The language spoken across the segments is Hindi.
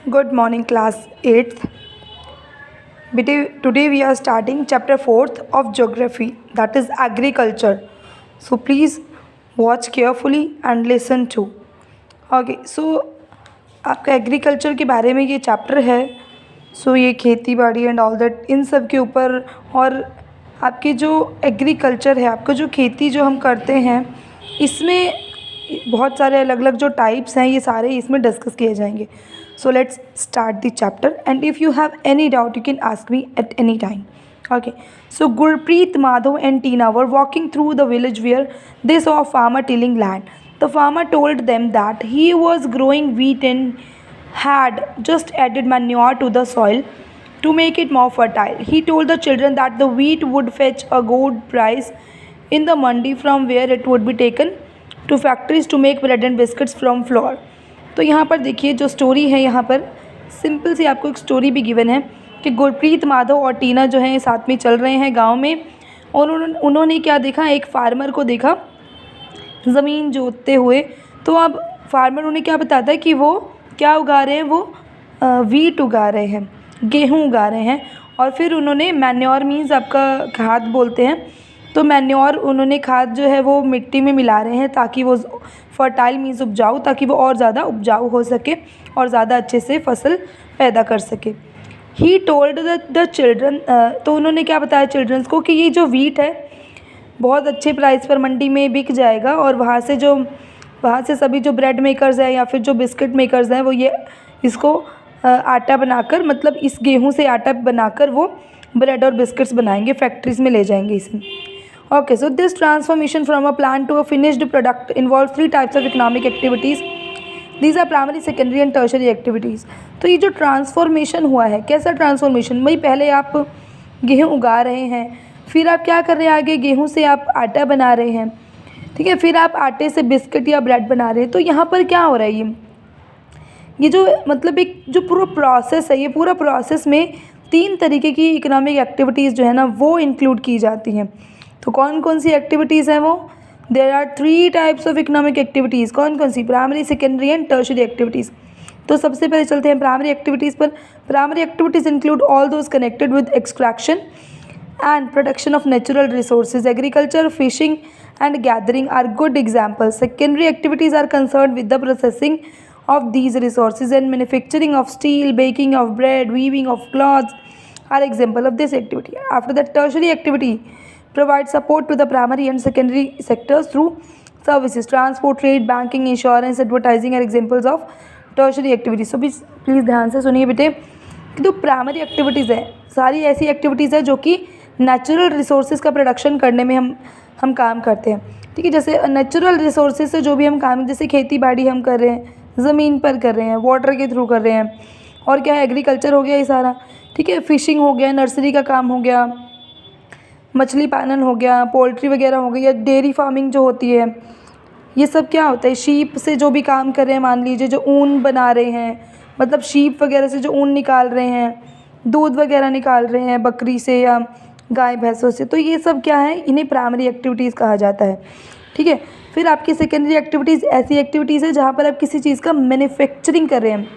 Good morning, class 8th. Today we are starting chapter 4th of geography, that is agriculture. So please watch carefully and listen to. Okay, so आपका एग्रीकल्चर के बारे में ये चैप्टर है. सो ये खेती बाड़ी एंड ऑल दैट इन सब के ऊपर, और आपके जो एग्रीकल्चर है, आपका जो खेती जो हम करते हैं, इसमें बहुत सारे अलग अलग जो टाइप्स हैं ये सारे इसमें डिस्कस किए जाएंगे. So let's start the chapter, and if you have any doubt you can ask me at any time. Okay, so Gurpreet, Madhav and Tina were walking through the village where they saw a farmer tilling land. The farmer told them that he was growing wheat and had just added manure to the soil to make it more fertile. He told the children that the wheat would fetch a good price in the mandi, from where it would be taken to factories to make bread and biscuits from flour. तो यहाँ पर देखिए जो स्टोरी है, यहाँ पर सिंपल सी आपको एक स्टोरी भी गिवन है कि गुरप्रीत, माधव और टीना जो हैं साथ में चल रहे हैं गांव में, और उन्होंने क्या देखा, एक फार्मर को देखा ज़मीन जोतते हुए. तो अब फार्मर उन्हें क्या बताता है कि वो क्या उगा रहे हैं, वो वीट उगा रहे हैं, गेहूँ उगा रहे हैं. और फिर उन्होंने मैन्योर मीन्स आपका खाद बोलते हैं, तो मैन्योर उन्होंने खाद जो है वो मिट्टी में मिला रहे हैं ताकि वो फर्टाइल मीन्स उपजाऊ, ताकि वो और ज़्यादा उपजाऊ हो सके और ज़्यादा अच्छे से फसल पैदा कर सके. ही टोल्ड द चिल्ड्रन, तो उन्होंने क्या बताया चिल्ड्रंस को कि ये जो वीट है बहुत अच्छे प्राइस पर मंडी में बिक जाएगा, और वहाँ से सभी जो ब्रेड मेकर्स हैं या फिर जो बिस्किट मेकर्स हैं वो ये इसको आटा बनाकर, मतलब इस गेहूँ से आटा बनाकर वो ब्रेड और बिस्किट्स बनाएंगे, फैक्ट्रीज़ में ले जाएंगे इसे. Okay, so this transformation from a plant to a finished product involves 3 types of economic activities. These are primary, secondary and tertiary activities. तो ये जो ट्रांसफॉर्मेशन हुआ है, कैसा ट्रांसफॉर्मेशन भाई, पहले आप गेहूँ उगा रहे हैं, फिर आप क्या कर रहे हैं, आगे गेहूँ से आप आटा बना रहे हैं, ठीक है, फिर आप आटे से बिस्किट या ब्रेड बना रहे हैं. तो यहाँ पर क्या हो रहा है, ये जो मतलब एक जो पूरा प्रोसेस है, ये पूरा प्रोसेस में 3 तरीके की इकोनॉमिक एक्टिविटीज़ जो है ना वो इंक्लूड की जाती हैं. तो कौन कौन सी एक्टिविटीज़ हैं वो, there are 3 types of economic activities. कौन कौन सी, primary, secondary and tertiary activities. तो सबसे पहले चलते हैं प्राइमरी एक्टिविटीज़ पर. Primary activities include all those connected with extraction and production of natural resources. Agriculture, fishing and gathering are good examples. Secondary activities are concern with the processing of these resources and manufacturing of steel, baking of bread, weaving of cloths are example of this activity. After that, tertiary activity provides support to the primary and secondary sectors through services. Transport, trade, banking, insurance, advertising are examples of tertiary activities. So please ध्यान से सुनिए बेटे कि जो प्राइमरी एक्टिविटीज़ है सारी ऐसी एक्टिविटीज़ है जो कि नेचुरल रिसोर्सेज का प्रोडक्शन करने में हम काम करते हैं, ठीक है. जैसे नेचुरल रिसोर्सेज से जो भी हम काम, जैसे खेती बाड़ी हम कर रहे हैं, ज़मीन पर कर रहे हैं, वाटर के थ्रू कर रहे हैं, और क्या है, एग्रीकल्चर हो गया ये सारा, ठीक है. फिशिंग हो गया, नर्सरी का काम हो गया, मछली पालन हो गया, पोल्ट्री वगैरह हो गई, या डेयरी फार्मिंग जो होती है, ये सब क्या होता है, शीप से जो भी काम कर रहे हैं, मान लीजिए जो ऊन बना रहे हैं, मतलब शीप वगैरह से जो ऊन निकाल रहे हैं, दूध वगैरह निकाल रहे हैं बकरी से या गाय भैंसों से, तो ये सब क्या है, इन्हें प्राइमरी एक्टिविटीज़ कहा जाता है, ठीक है. फिर आपकी सेकेंडरी एक्टिविटीज़ ऐसी एक्टिविटीज़ है जहाँ पर आप किसी चीज़ का मैन्युफैक्चरिंग कर रहे हैं,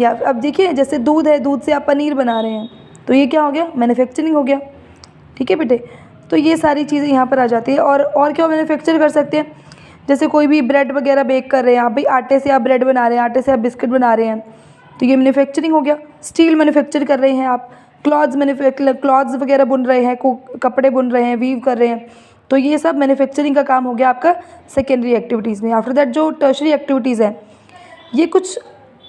या अब देखिए जैसे दूध है, दूध से आप पनीर बना रहे हैं, तो ये क्या हो गया, मैन्युफैक्चरिंग हो गया, ठीक है बेटे. तो ये सारी चीज़ें यहाँ पर आ जाती है. और क्या मैन्युफैक्चर कर सकते हैं, जैसे कोई भी ब्रेड वगैरह बेक कर रहे हैं आप, भाई आटे से आप ब्रेड बना रहे हैं, आटे से आप बिस्किट बना रहे हैं, तो ये मैन्युफैक्चरिंग हो गया. स्टील मैन्युफैक्चर कर रहे हैं आप, क्लॉथ्स वगैरह बुन रहे हैं, कपड़े बुन रहे हैं, वीव कर रहे हैं, तो ये सब मैन्युफैक्चरिंग का काम हो गया आपका सेकेंडरी एक्टिविटीज़ में. आफ्टर दैट जो टर्शियरी एक्टिविटीज़ है, ये कुछ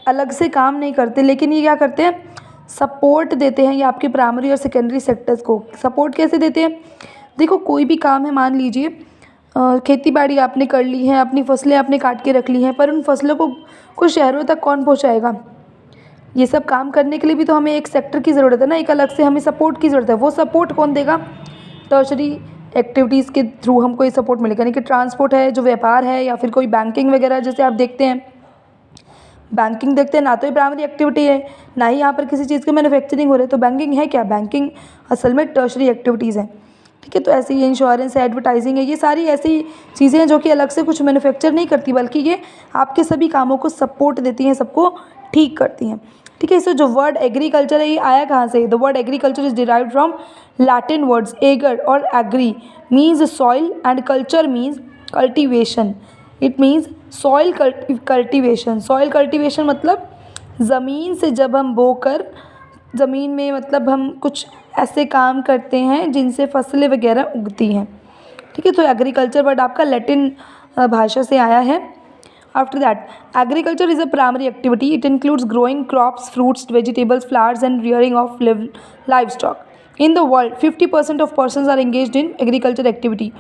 अलग से काम नहीं करते, लेकिन ये क्या करते हैं, सपोर्ट देते हैं. ये आपके प्राइमरी और सेकेंडरी सेक्टर्स को सपोर्ट कैसे देते हैं, देखो कोई भी काम है, मान लीजिए खेती बाड़ी आपने कर ली है, अपनी फसलें आपने काट के रख ली हैं, पर उन फसलों को कुछ शहरों तक कौन पहुँचाएगा. ये सब काम करने के लिए भी तो हमें एक सेक्टर की ज़रूरत है ना, एक अलग से हमें सपोर्ट की ज़रूरत है. वो सपोर्ट कौन देगा, टर्शियरी एक्टिविटीज़ के थ्रू हमको ये सपोर्ट मिलेगा. यानी कि ट्रांसपोर्ट है, जो व्यापार है, या फिर कोई बैंकिंग वगैरह, जैसे आप देखते हैं बैंकिंग देखते हैं ना, तो ये प्राइमरी एक्टिविटी है, ना ही यहाँ पर किसी चीज़ की मैन्युफैक्चरिंग हो रही है. तो बैंकिंग है क्या, बैंकिंग असल में टर्शियरी एक्टिविटीज़ हैं, ठीक है. तो ऐसे ही इंश्योरेंस है, एडवर्टाइजिंग है, ये सारी ऐसी चीज़ें हैं जो कि अलग से कुछ मैन्युफैक्चर नहीं करती, बल्कि ये आपके सभी कामों को सपोर्ट देती हैं, सबको ठीक करती हैं. ठीक है। सो जो वर्ड एग्रीकल्चर है ये आया कहाँ से? The word agriculture is derived from Latin words ager और agri means soil and culture means cultivation. It means soil cultivation. Soil cultivation मतलब ज़मीन से जब हम बोकर ज़मीन में मतलब हम कुछ ऐसे काम करते हैं जिनसे फसलें वगैरह उगती हैं। ठीक है। तो एग्रीकल्चर वर्ड आपका लैटिन भाषा से आया है। After that agriculture is a primary activity. It includes growing crops, fruits, vegetables, flowers and rearing of livestock. In the world 50% of persons are engaged in agriculture activity.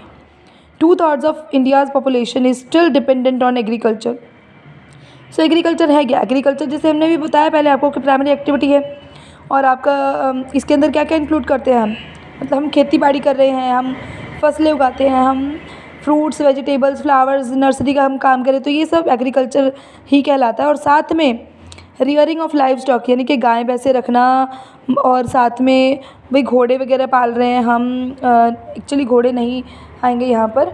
2/3 of India's population is still dependent on agriculture. So agriculture है क्या? एग्रीकल्चर जैसे हमने भी बताया पहले आपको कि प्राइमरी एक्टिविटी है और आपका इसके अंदर क्या क्या इंक्लूड करते हैं हम, मतलब हम खेती बाड़ी कर रहे हैं, हम फसलें उगाते हैं, हम फ्रूट्स, वेजिटेबल्स, फ्लावर्स, नर्सरी का हम काम करें, तो ये सब एग्रीकल्चर ही कहलाता है। और साथ में रियरिंग ऑफ लाइव स्टॉक यानी कि गाय भैंसे रखना, और साथ में भाई घोड़े वगैरह पाल रहे हैं हम। एक्चुअली घोड़े नहीं आएंगे यहाँ पर,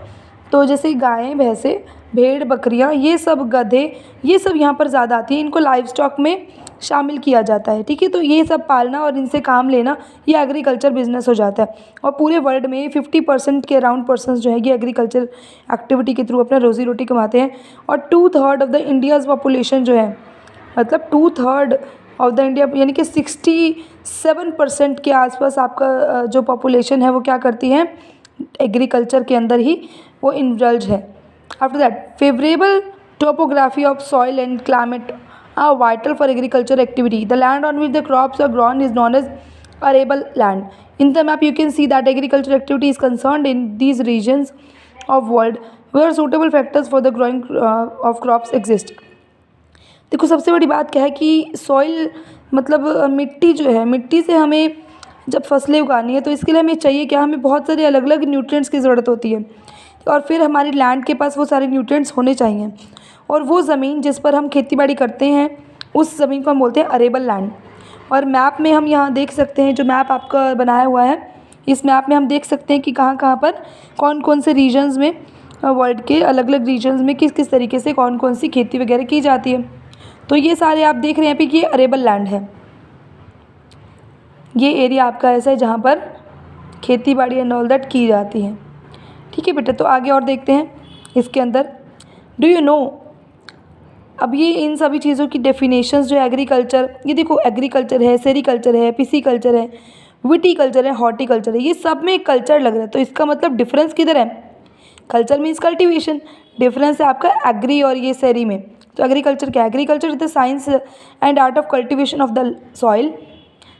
तो जैसे गायें, भैंसे, भेड़, बकरियाँ, ये सब गधे, ये सब यहाँ पर ज़्यादा आती है, इनको लाइव स्टॉक में शामिल किया जाता है। ठीक है। तो ये सब पालना और इनसे काम लेना ये एग्रीकल्चर बिजनेस हो जाता है। और पूरे वर्ल्ड में 50% के अराउंड पर्सन्स जो है ये एग्रीकल्चर एक्टिविटी के थ्रू अपना रोज़ी रोटी कमाते हैं। और 2/3 ऑफ द इंडियाज़ पॉपुलेशन जो है, मतलब 2/3 ऑफ द इंडिया यानी कि 67% के आसपास आपका जो पॉपुलेशन है वो क्या करती है? एग्रीकल्चर के अंदर ही वो इन्वॉल्व है। After that favourable topography of soil and climate are vital for agriculture activity. The land on which the crops are grown is known as arable land. In the map you can see that agriculture activity is concerned in these regions of world where suitable factors for the growing of crops exist. देखो सबसे बड़ी बात क्या है कि सॉइल मतलब मिट्टी जो है, मिट्टी से हमें जब फसलें उगानी है तो इसके लिए हमें चाहिए क्या? हमें बहुत सारे अलग अलग न्यूट्रिएंट्स की ज़रूरत होती है और फिर हमारी लैंड के पास वो सारे न्यूट्रिएंट्स होने चाहिए। और वो ज़मीन जिस पर हम खेती बाड़ी करते हैं उस ज़मीन को हम बोलते हैं अरेबल लैंड। और मैप में हम यहाँ देख सकते हैं, जो मैप आपका बनाया हुआ है, इस मैप में हम देख सकते हैं कि कहाँ कहाँ पर कौन कौन से रीजन्स में, वर्ल्ड के अलग अलग रीजन्स में किस किस तरीके से कौन कौन सी खेती वगैरह की जाती है। तो ये सारे आप देख रहे हैं कि ये अरेबल लैंड है। ये एरिया आपका ऐसा है जहाँ पर खेती बाड़ी एंड ऑल दैट की जाती है। ठीक है बेटा। तो आगे और देखते हैं इसके अंदर। डू यू नो, अब ये इन सभी चीज़ों की डेफिनेशंस जो एग्रीकल्चर, ये देखो एग्रीकल्चर है, सेरीकल्चर है, पिसीकल्चर है, विटीकल्चर है, हॉर्टिकल्चर है, ये सब में कल्चर लग रहा है। तो इसका मतलब डिफरेंस किधर है? कल्चर मीन्स कल्टीवेशन, डिफरेंस है आपका एग्री और ये सेरी में। तो एग्रीकल्चर क्या है? Agriculture is the science and art of cultivation of the soil,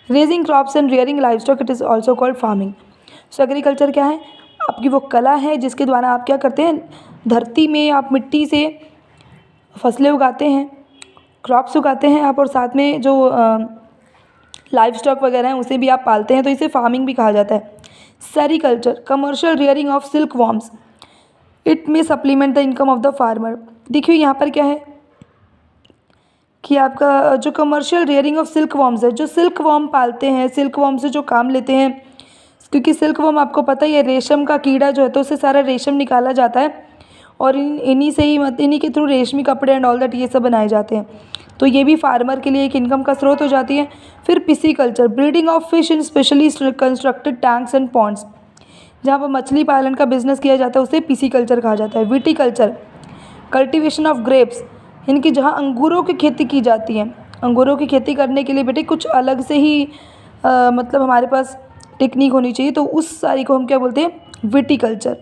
raising crops and rearing live stock. It is also called farming. So agriculture क्या है? आपकी वो कला है जिसके द्वारा आप क्या करते हैं? धरती में आप मिट्टी से फसलें उगाते हैं, क्रॉप्स उगाते हैं आप, और साथ में जो लाइव स्टॉक वगैरह हैं उसे भी आप पालते हैं, तो इसे फार्मिंग भी कहा जाता है। Sericulture commercial rearing of silk worms, it may supplement the income of the farmer. देखिए यहाँ पर क्या है कि आपका जो commercial rearing of silk worms है, जो सिल्क वॉर्म पालते हैं, सिल्क वॉर्म से जो काम लेते हैं, क्योंकि सिल्क वॉर्म आपको पता ही है रेशम का कीड़ा जो है, तो उससे सारा रेशम निकाला जाता है और इन्हीं से ही इन्हीं के थ्रू रेशमी कपड़े एंड ऑल दैट ये सब बनाए जाते हैं। तो ये भी फार्मर के लिए एक इनकम का स्रोत हो जाती है। फिर pisciculture breeding of fish in specially constructed tanks and ponds, जहाँ पर मछली पालन का बिजनेस किया जाता है उसे पिसीकल्चर कहा जाता है। विटीकल्चर कल्टीवेशन ऑफ ग्रेप्स, इनकी जहाँ अंगूरों की खेती की जाती है। अंगूरों की खेती करने के लिए बेटे कुछ अलग से ही मतलब हमारे पास टेक्निक होनी चाहिए, तो उस सारी को हम क्या बोलते हैं? विटीकल्चर।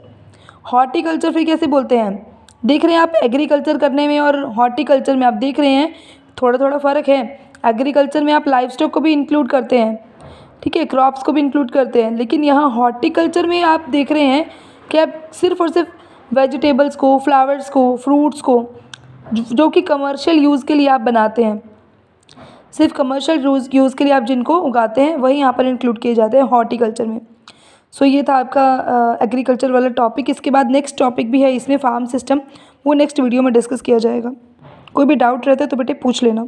हॉर्टिकल्चर फिर कैसे बोलते हैं? देख रहे हैं आप एग्रीकल्चर करने में और हॉर्टिकल्चर में आप देख रहे हैं थोड़ा थोड़ा फ़र्क है। एग्रीकल्चर में आप लाइव स्टॉक को भी इंक्लूड करते हैं, ठीक है, क्रॉप्स को भी इंक्लूड करते हैं, लेकिन यहाँ हॉर्टिकल्चर में आप देख रहे हैं कि आप सिर्फ और सिर्फ वेजिटेबल्स को, फ्लावर्स को, फ्रूट्स को, जो कि कमर्शियल यूज़ के लिए आप बनाते हैं, सिर्फ कमर्शियल यूज़ के लिए आप जिनको उगाते हैं वही यहाँ पर इंक्लूड किए जाते हैं हॉर्टिकल्चर में। सो ये था आपका एग्रीकल्चर वाला टॉपिक। इसके बाद नेक्स्ट टॉपिक भी है इसमें, फार्म सिस्टम, वो नेक्स्ट वीडियो में डिस्कस किया जाएगा। कोई भी डाउट रहता है तो बेटे पूछ लेना।